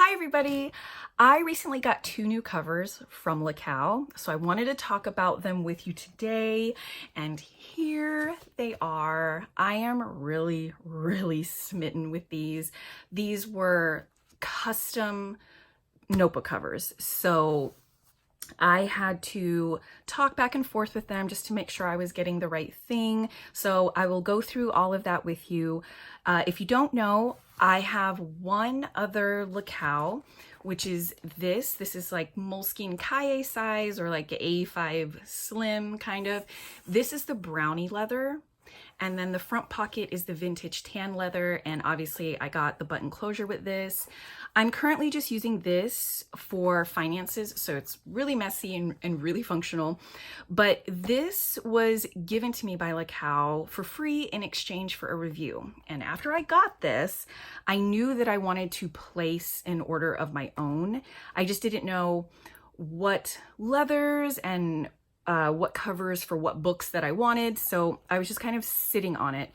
Hi everybody! I recently got two new covers from LeCow, so I wanted to talk about them with you today, and here they are. I am really smitten with these. These were custom notebook covers, so I had to talk back and forth with them just to make sure I was getting the right thing. So I will go through all of that with you. If you don't know, I have one other LeCow, which is this. This is like Moleskine Kaye size or like A5 slim kind of. This is the brownie leather. And then the front pocket is the vintage tan leather, and obviously I got the button closure with this. I'm currently just using this for finances, so it's really messy and really functional. But this was given to me by LeCow for free in exchange for a review. And after I got this, I knew that I wanted to place an order of my own. I just didn't know what leathers and what covers for what books that I wanted. So I was just kind of sitting on it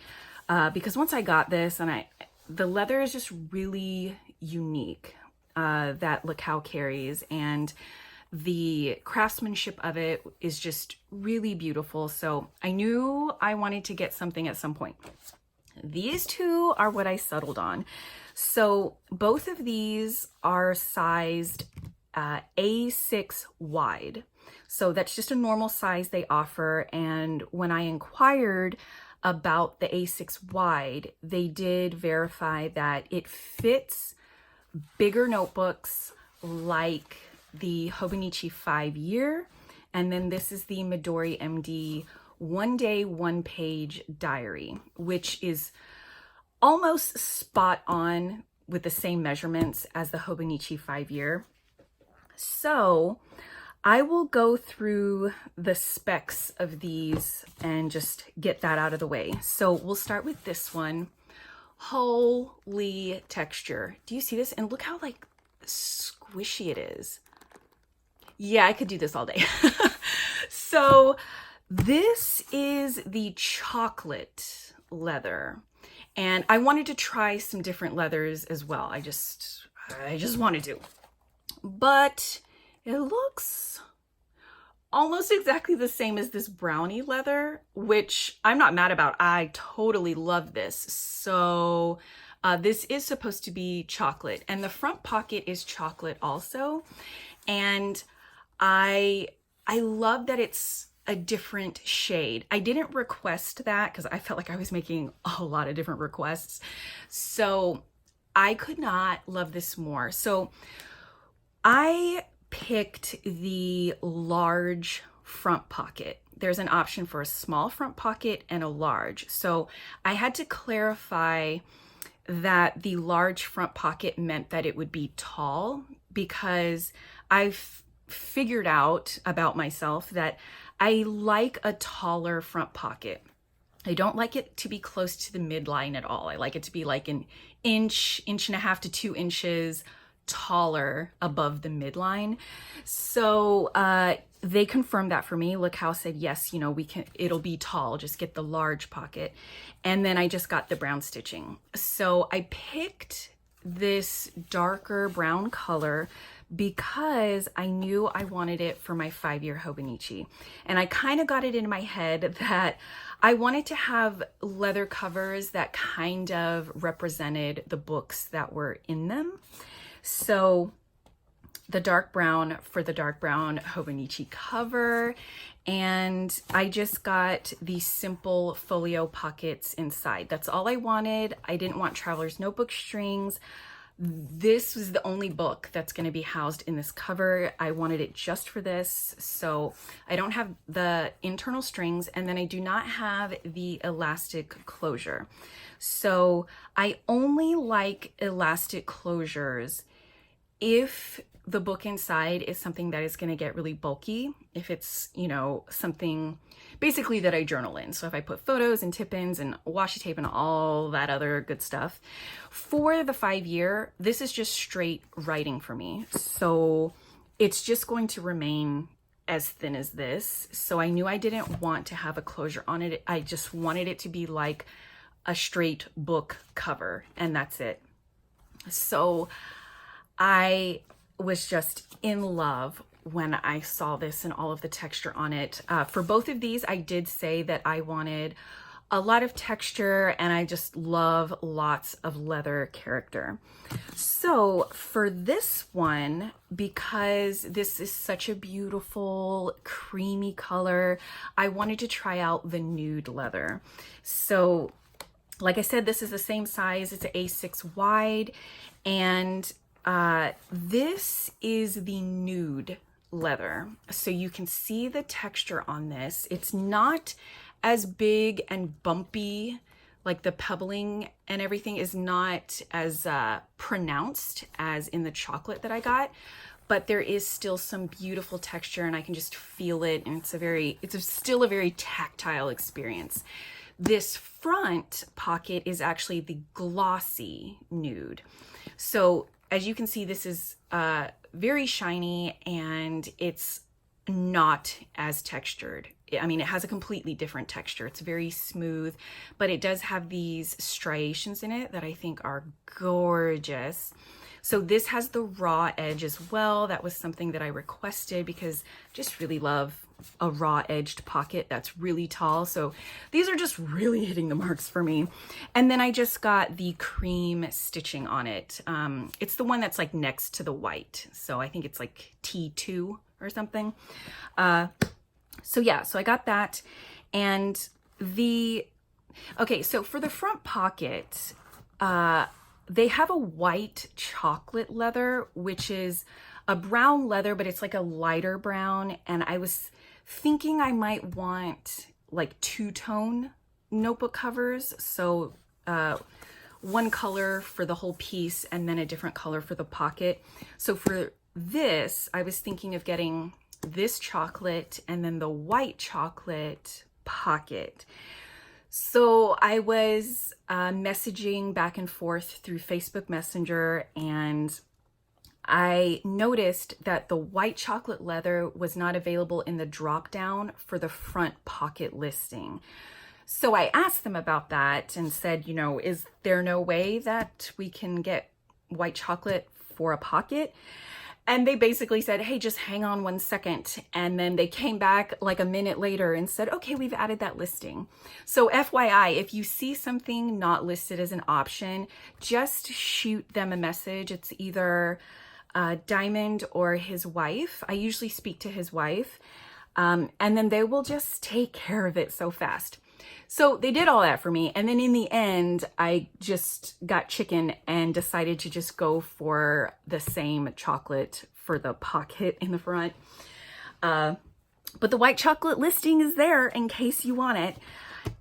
because once I got this, and the leather is just really unique that LeCow carries, and the craftsmanship of it is just really beautiful. So I knew I wanted to get something at some point. These two are what I settled on. So both of these are sized A6 wide. So that's just a normal size they offer. And when I inquired about the A6 wide, they did verify that it fits bigger notebooks like the Hobonichi 5-year. And then this is the Midori MD 1-day, 1-page diary, which is almost spot on with the same measurements as the Hobonichi 5-year. So I will go through the specs of these and just get that out of the way. So we'll start with this one. Holy texture. Do you see this? And look how like squishy it is. Yeah, I could do this all day. So this is the chocolate leather. And I wanted to try some different leathers as well. I just wanted to. But it looks almost exactly the same as this brownie leather, which I'm not mad about. I totally love this. So this is supposed to be chocolate, and the front pocket is chocolate also. And I love that it's a different shade. I didn't request that because I felt like I was making a lot of different requests. So I could not love this more. So I picked the large front pocket. There's an option for a small front pocket and a large. So I had to clarify that the large front pocket meant that it would be tall, because I've figured out about myself that I like a taller front pocket. I don't like it to be close to the midline at all. I like it to be like an inch and a half to 2 inches taller above the midline. So they confirmed that for me. LeCow said, yes, it'll be tall, just get the large pocket. And then I just got the brown stitching. So I picked this darker brown color because I knew I wanted it for my 5-year Hobonichi. And I kind of got it in my head that I wanted to have leather covers that kind of represented the books that were in them. So the dark brown for the dark brown Hobonichi cover, and I just got the simple folio pockets inside. That's all I wanted. I didn't want Traveler's Notebook strings. This was the only book that's going to be housed in this cover. I wanted it just for this. So I don't have the internal strings, and then I do not have the elastic closure. So I only like elastic closures if the book inside is something that is going to get really bulky, if it's, something basically that I journal in. So if I put photos and tip-ins and washi tape and all that other good stuff. For the 5-year, this is just straight writing for me. So it's just going to remain as thin as this. So I knew I didn't want to have a closure on it. I just wanted it to be like a straight book cover, and that's it. So I was just in love when I saw this and all of the texture on it. For both of these, I did say that I wanted a lot of texture and I just love lots of leather character. So for this one, because this is such a beautiful creamy color, I wanted to try out the nude leather. So like I said, this is the same size. It's an A6 wide, and this is the nude leather. So you can see the texture on this. It's not as big and bumpy, like the pebbling and everything is not as pronounced as in the chocolate that I got, but there is still some beautiful texture and I can just feel it, and it's still a very tactile experience. This front pocket is actually the glossy nude. So as you can see, this is very shiny and it's not as textured. I mean, it has a completely different texture. It's very smooth, but it does have these striations in it that I think are gorgeous. So this has the raw edge as well. That was something that I requested because I just really love a raw edged pocket that's really tall. So these are just really hitting the marks for me. And then I just got the cream stitching on it. It's the one that's like next to the white. So I think it's like T2 or something. So yeah, so I got that. And okay, so for the front pocket, they have a white chocolate leather, which is a brown leather, but it's like a lighter brown. And I was thinking I might want like two-tone notebook covers. So one color for the whole piece and then a different color for the pocket. So for this, I was thinking of getting this chocolate and then the white chocolate pocket. So I was messaging back and forth through Facebook Messenger, and I noticed that the white chocolate leather was not available in the drop down for the front pocket listing. So I asked them about that and said, you know, is there no way that we can get white chocolate for a pocket? And they basically said, hey, just hang on 1 second. And then they came back like a minute later and said, okay, we've added that listing. So FYI, if you see something not listed as an option, just shoot them a message. It's either Diamond or his wife. I usually speak to his wife. And then they will just take care of it so fast. So they did all that for me. And then in the end, I just got chicken and decided to just go for the same chocolate for the pocket in the front. But the white chocolate listing is there in case you want it.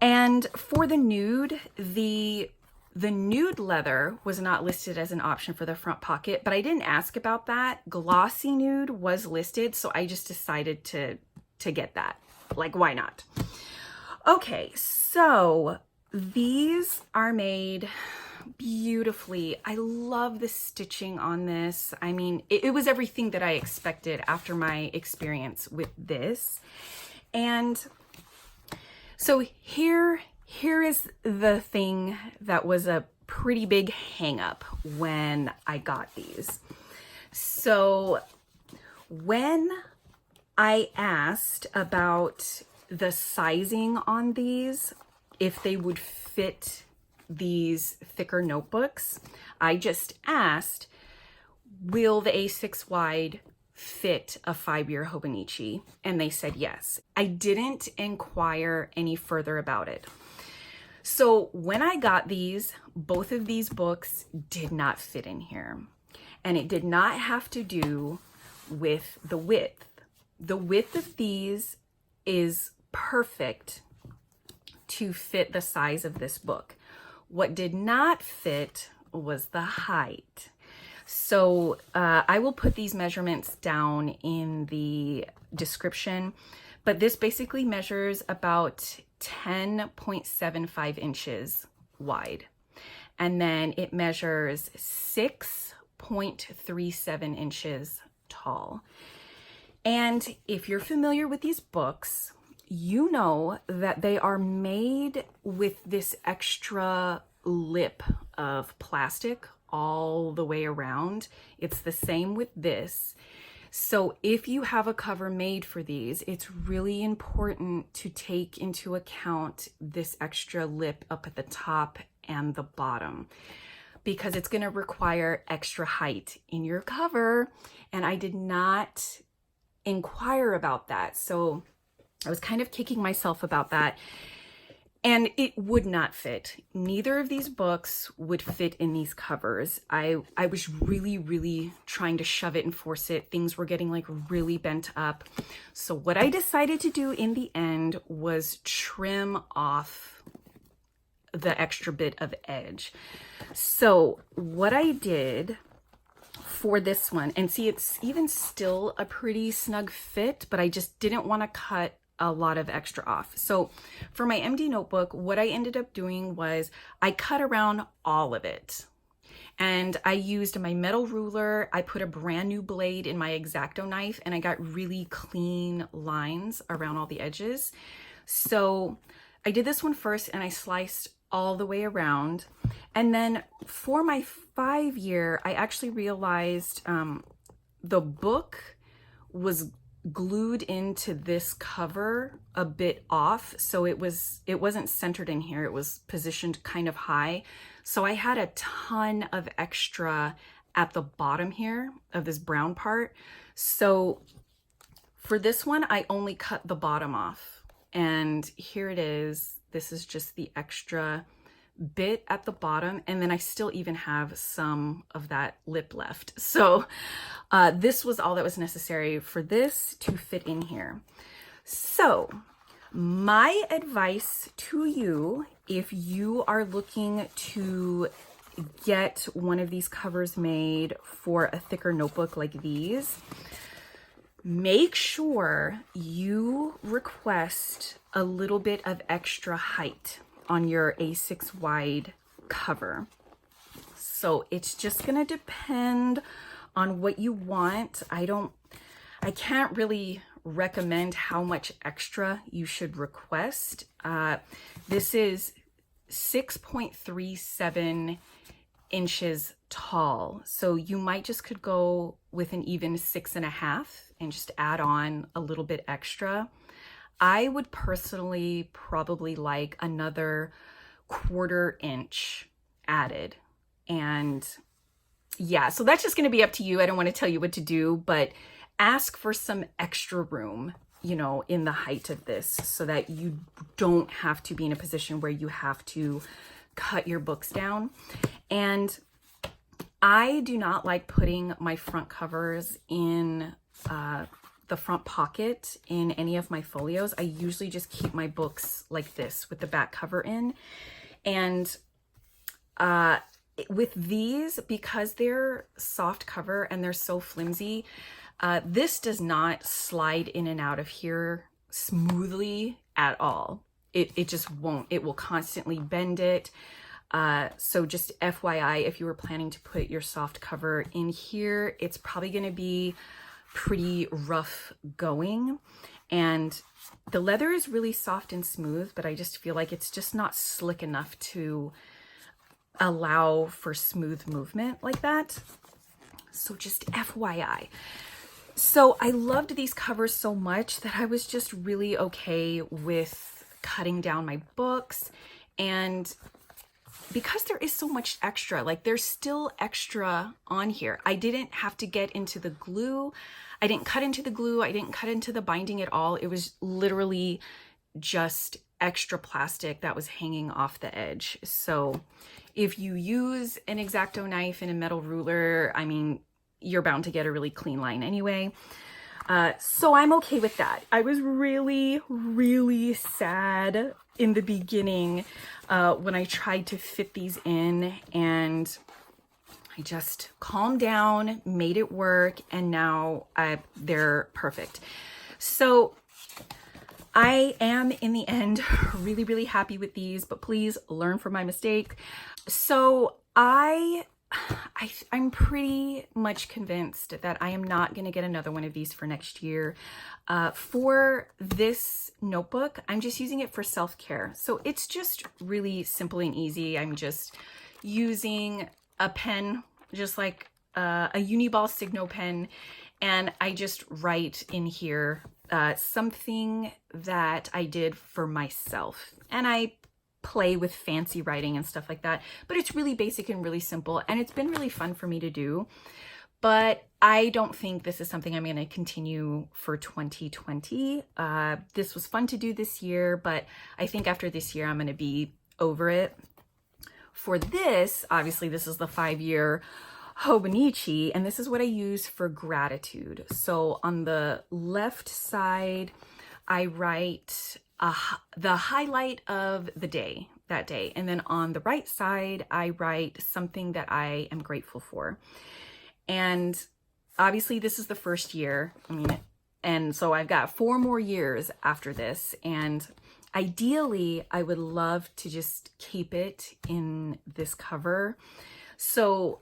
And for the nude, the nude leather was not listed as an option for the front pocket, but I didn't ask about that. Glossy nude was listed, so I just decided to get that. Like, why not? Okay, so these are made beautifully. I love the stitching on this. I mean, it was everything that I expected after my experience with this. And so here is the thing that was a pretty big hang up when I got these. So when I asked about the sizing on these, if they would fit these thicker notebooks, I just asked, will the A6 wide fit a 5-year Hobonichi? And they said yes. I didn't inquire any further about it. So when I got these, both of these books did not fit in here. And it did not have to do with the width. The width of these is perfect to fit the size of this book. What did not fit was the height. So I will put these measurements down in the description, but this basically measures about 10.75 inches wide. And then it measures 6.37 inches tall. And if you're familiar with these books, you know that they are made with this extra lip of plastic all the way around. It's the same with this. So if you have a cover made for these, it's really important to take into account this extra lip up at the top and the bottom, because it's going to require extra height in your cover. And I did not inquire about that. So I was kind of kicking myself about that. And it would not fit. Neither of these books would fit in these covers. I was really trying to shove it and force it. Things were getting like really bent up. So what I decided to do in the end was trim off the extra bit of edge. So what I did for this one, and see, it's even still a pretty snug fit, but I just didn't want to cut a lot of extra off. So for my MD notebook, what I ended up doing was I cut around all of it. And I used my metal ruler. I put a brand new blade in my X-Acto knife, and I got really clean lines around all the edges. So I did this one first, and I sliced all the way around. And then for my 5-year, I actually realized the book was glued into this cover a bit off, so it wasn't centered in here. It was positioned kind of high, so I had a ton of extra at the bottom here of this brown part. So for this one, I only cut the bottom off, and here it is. This is just the extra bit at the bottom, and then I still even have some of that lip left. So this was all that was necessary for this to fit in here. So my advice to you, if you are looking to get one of these covers made for a thicker notebook like these, make sure you request a little bit of extra height on your A6 wide cover. So it's just gonna depend on what you want. I can't really recommend how much extra you should request. This is 6.37 inches tall. So you might just could go with an even 6.5 and just add on a little bit extra. I would personally probably like another 1/4 inch added. And yeah, so that's just going to be up to you. I don't want to tell you what to do, but ask for some extra room, you know, in the height of this, so that you don't have to be in a position where you have to cut your books down. And I do not like putting my front covers in the front pocket in any of my folios. I usually just keep my books like this with the back cover in. And with these, because they're soft cover and they're so flimsy, this does not slide in and out of here smoothly at all. It just won't. It will constantly bend it. So just FYI, if you were planning to put your soft cover in here, it's probably going to be pretty rough going. And the leather is really soft and smooth, but I just feel like it's just not slick enough to allow for smooth movement like that. So just FYI. So I loved these covers so much that I was just really okay with cutting down my books. And because there is so much extra, like there's still extra on here. I didn't have to get into the glue. I didn't cut into the glue. I didn't cut into the binding at all. It was literally just extra plastic that was hanging off the edge. So if you use an X-Acto knife and a metal ruler, I mean, you're bound to get a really clean line anyway. So I'm okay with that. I was really sad in the beginning when I tried to fit these in, and I just calmed down, made it work, and now they're perfect. So I am, in the end, really happy with these, but please learn from my mistake. So I'm pretty much convinced that I am not going to get another one of these for next year. For this notebook, I'm just using it for self-care. So it's just really simple and easy. I'm just using a pen, just like a Uniball Signo pen, and I just write in here something that I did for myself. And I play with fancy writing and stuff like that, but it's really basic and really simple, and it's been really fun for me to do. But I don't think this is something I'm going to continue for 2020. This was fun to do this year, but I think after this year, I'm going to be over it. For this, obviously, this is the 5-year Hobonichi, and this is what I use for gratitude. So on the left side, I write the highlight of the day, that day. And then on the right side, I write something that I am grateful for. And obviously this is the first year. And so I've got 4 more years after this. And ideally, I would love to just keep it in this cover. So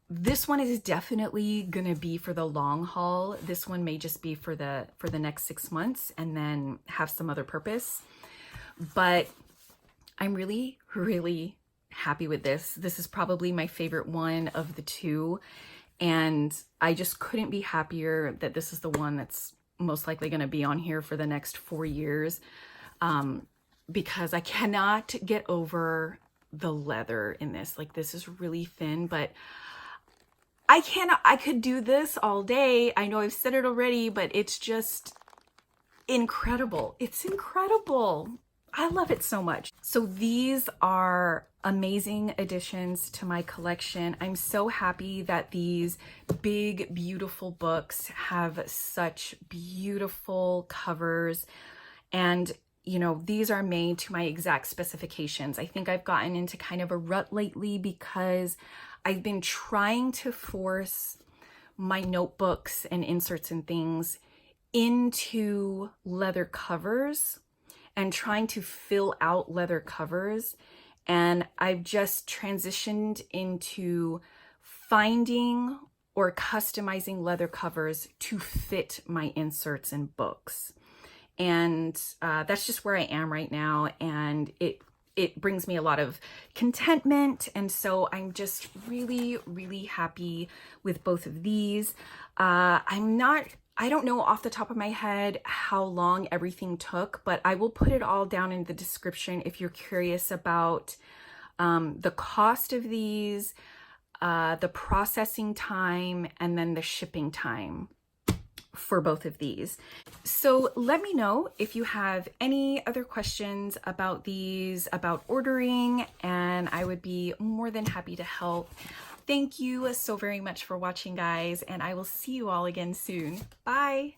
this one is definitely gonna be for the long haul. This one may just be for the next 6 months and then have some other purpose. But I'm really, really happy with this. This is probably my favorite one of the 2. And I just couldn't be happier that this is the one that's most likely going to be on here for the next 4 years, because I cannot get over the leather in this. Like, this is really thin, but I could do this all day. I know I've said it already, but it's just incredible. It's incredible. I love it so much. So these are amazing additions to my collection. I'm so happy that these big, beautiful books have such beautiful covers. And, you know, these are made to my exact specifications. I think I've gotten into kind of a rut lately because I've been trying to force my notebooks and inserts and things into leather covers and trying to fill out leather covers. And I've just transitioned into finding or customizing leather covers to fit my inserts and books. And that's just where I am right now. And it brings me a lot of contentment. And so I'm just really, really happy with both of these. I don't know off the top of my head how long everything took, but I will put it all down in the description if you're curious about the cost of these, the processing time, and then the shipping time for both of these. So let me know if you have any other questions about these, about ordering, and I would be more than happy to help. Thank you so very much for watching, guys, and I will see you all again soon. Bye.